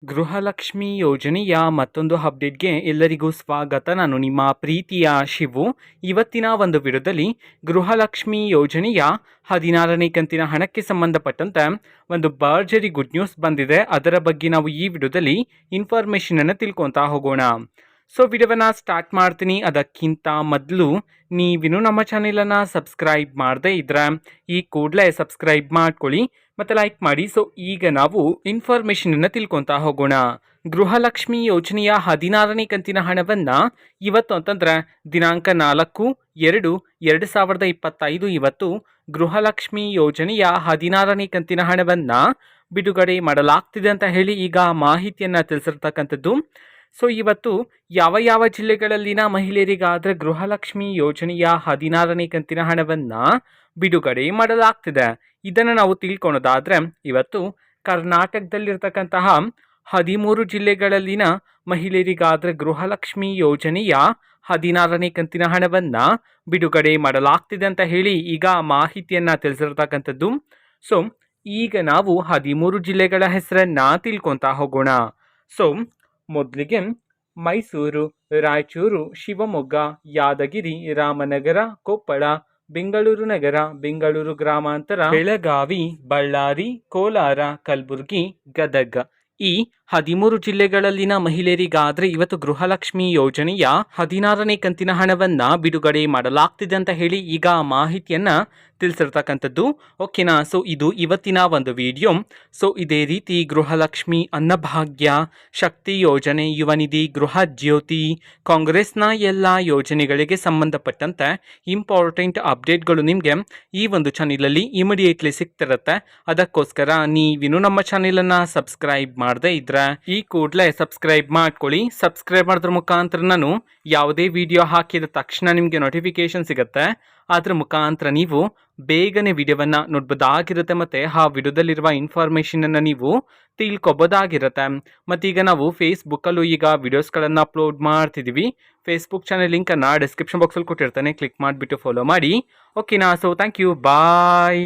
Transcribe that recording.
ಗೃಹಲಕ್ಷ್ಮಿ ಯೋಜನೆಯ ಮತ್ತೊಂದು ಅಪ್ಡೇಟ್ಗೆ ಎಲ್ಲರಿಗೂ ಸ್ವಾಗತ. ನಾನು ನಿಮ್ಮ ಪ್ರೀತಿಯ ಶಿವು. ಇವತ್ತಿನ ಒಂದು ವಿಡಿಯೋದಲ್ಲಿ ಗೃಹಲಕ್ಷ್ಮಿ ಯೋಜನೆಯ 16ನೇ ಕಂತಿನ ಹಣಕ್ಕೆ ಸಂಬಂಧಪಟ್ಟಂತೆ ಒಂದು ಭರ್ಜರಿ ಗುಡ್ ನ್ಯೂಸ್ ಬಂದಿದೆ. ಅದರ ಬಗ್ಗೆ ನಾವು ಈ ವಿಡಿಯೋದಲ್ಲಿ ಇನ್ಫಾರ್ಮೇಷನನ್ನು ತಿಳ್ಕೊತಾ ಹೋಗೋಣ. ಸೊ ವಿಡಿಯೋವನ್ನು ಸ್ಟಾರ್ಟ್ ಮಾಡ್ತೀನಿ. ಅದಕ್ಕಿಂತ ಮೊದಲು ನೀವಿನ್ನೂ ನಮ್ಮ ಚಾನೆಲನ್ನು ಸಬ್ಸ್ಕ್ರೈಬ್ ಮಾಡದೇ ಇದ್ರೆ ಈ ಕೂಡಲೇ ಸಬ್ಸ್ಕ್ರೈಬ್ ಮಾಡ್ಕೊಳ್ಳಿ ಮತ್ತು ಲೈಕ್ ಮಾಡಿ. ಸೊ ಈಗ ನಾವು ಇನ್ಫಾರ್ಮೇಷನನ್ನು ತಿಳ್ಕೊತಾ ಹೋಗೋಣ. ಗೃಹಲಕ್ಷ್ಮಿ ಯೋಜನೆಯ 16ನೇ ಕಂತಿನ ಹಣವನ್ನು ಇವತ್ತು ಅಂತಂದರೆ ದಿನಾಂಕ 4/2/2025 ಇವತ್ತು ಗೃಹಲಕ್ಷ್ಮಿ ಯೋಜನೆಯ 16ನೇ ಕಂತಿನ ಹಣವನ್ನು ಬಿಡುಗಡೆ ಮಾಡಲಾಗ್ತಿದೆ ಅಂತ ಹೇಳಿ ಈಗ ಮಾಹಿತಿಯನ್ನು ತಿಳಿಸಿರ್ತಕ್ಕಂಥದ್ದು. ಸೊ ಇವತ್ತು ಯಾವ ಯಾವ ಜಿಲ್ಲೆಗಳಲ್ಲಿನ ಮಹಿಳೆಯರಿಗಾದರೆ ಗೃಹಲಕ್ಷ್ಮಿ ಯೋಜನೆಯ 16ನೇ ಕಂತಿನ ಹಣವನ್ನು ಬಿಡುಗಡೆ ಮಾಡಲಾಗ್ತಿದೆ ಇದನ್ನು ನಾವು ತಿಳ್ಕೊಳೋದಾದರೆ, ಇವತ್ತು ಕರ್ನಾಟಕದಲ್ಲಿರ್ತಕ್ಕಂತಹ 13 ಜಿಲ್ಲೆಗಳಲ್ಲಿನ ಮಹಿಳೆಯರಿಗಾದರೆ ಗೃಹಲಕ್ಷ್ಮಿ ಯೋಜನೆಯ 16ನೇ ಕಂತಿನ ಹಣವನ್ನು ಬಿಡುಗಡೆ ಮಾಡಲಾಗ್ತಿದೆ ಅಂತ ಹೇಳಿ ಈಗ ಮಾಹಿತಿಯನ್ನು ತಿಳಿಸಿರ್ತಕ್ಕಂಥದ್ದು. ಸೊ ಈಗ ನಾವು 13 ಜಿಲ್ಲೆಗಳ ಹೆಸರನ್ನು ತಿಳ್ಕೊತಾ ಹೋಗೋಣ. ಸೊ ಮೊದಲಿಗೆ ಮೈಸೂರು, ರಾಯಚೂರು, ಶಿವಮೊಗ್ಗ, ಯಾದಗಿರಿ, ರಾಮನಗರ, ಕೊಪ್ಪಳ, ಬೆಂಗಳೂರು ನಗರ, ಬೆಂಗಳೂರು ಗ್ರಾಮಾಂತರ, ಬೆಳಗಾವಿ, ಬಳ್ಳಾರಿ, ಕೋಲಾರ, ಕಲಬುರಗಿ, ಗದಗ ಈ 13 ಜಿಲ್ಲೆಗಳಲ್ಲಿನ ಮಹಿಳೆಯರಿಗಾದರೆ ಇವತ್ತು ಗೃಹಲಕ್ಷ್ಮಿ ಯೋಜನೆಯ 16ನೇ ಕಂತಿನ ಹಣವನ್ನು ಬಿಡುಗಡೆ ಮಾಡಲಾಗ್ತಿದೆ ಅಂತ ಹೇಳಿ ಈಗ ಮಾಹಿತಿಯನ್ನು ತಿಳಿಸಿರ್ತಕ್ಕಂಥದ್ದು. ಓಕೆನಾ. ಸೊ ಇದು ಇವತ್ತಿನ ಒಂದು ವಿಡಿಯೋ. ಸೊ ಇದೇ ರೀತಿ ಗೃಹಲಕ್ಷ್ಮಿ, ಅನ್ನಭಾಗ್ಯ, ಶಕ್ತಿ ಯೋಜನೆ, ಯುವ ನಿಧಿ, ಗೃಹ ಜ್ಯೋತಿ, ಕಾಂಗ್ರೆಸ್ನ ಎಲ್ಲ ಯೋಜನೆಗಳಿಗೆ ಸಂಬಂಧಪಟ್ಟಂತೆ ಇಂಪಾರ್ಟೆಂಟ್ ಅಪ್ಡೇಟ್ಗಳು ನಿಮಗೆ ಈ ಒಂದು ಚಾನೆಲಲ್ಲಿ ಇಮಿಡಿಯೇಟ್ಲಿ ಸಿಗ್ತಿರುತ್ತೆ. ಅದಕ್ಕೋಸ್ಕರ ನೀವಿನ್ನೂ ನಮ್ಮ ಚಾನೆಲನ್ನು ಸಬ್ಸ್ಕ್ರೈಬ್ ಮಾಡದೇ ಇದ್ರೆ ಈ ಕೂಡಲೇ ಸಬ್ಸ್ಕ್ರೈಬ್ ಮಾಡ್ಕೊಳ್ಳಿ. ಸಬ್ಸ್ಕ್ರೈಬ್ ಮಾಡೋದ್ರ ಮುಖಾಂತರ ನಾನು ಯಾವುದೇ ವಿಡಿಯೋ ಹಾಕಿದ ತಕ್ಷಣ ನಿಮಗೆ ನೋಟಿಫಿಕೇಶನ್ ಸಿಗುತ್ತೆ. ಅದರ ಮುಖಾಂತರ ನೀವು ಬೇಗನೆ ವಿಡಿಯೋವನ್ನು ನೋಡ್ಬೋದಾಗಿರುತ್ತೆ ಮತ್ತು ಆ ವಿಡಿಯೋದಲ್ಲಿರುವ ಇನ್ಫಾರ್ಮೇಷನನ್ನು ನೀವು ತಿಳ್ಕೊಬೋದಾಗಿರುತ್ತೆ. ಮತ್ತೀಗ ನಾವು ಫೇಸ್ಬುಕ್ಕಲ್ಲೂ ಈಗ ವಿಡಿಯೋಸ್ಗಳನ್ನು ಅಪ್ಲೋಡ್ ಮಾಡ್ತಿದ್ದೀವಿ. ಫೇಸ್ಬುಕ್ ಚಾನೆಲ್ ಲಿಂಕನ್ನು ಡಿಸ್ಕ್ರಿಪ್ಷನ್ ಬಾಕ್ಸಲ್ಲಿ ಕೊಟ್ಟಿರ್ತಾನೆ, ಕ್ಲಿಕ್ ಮಾಡಿಬಿಟ್ಟು ಫಾಲೋ ಮಾಡಿ. ಓಕೆನಾ. So thank you, bye.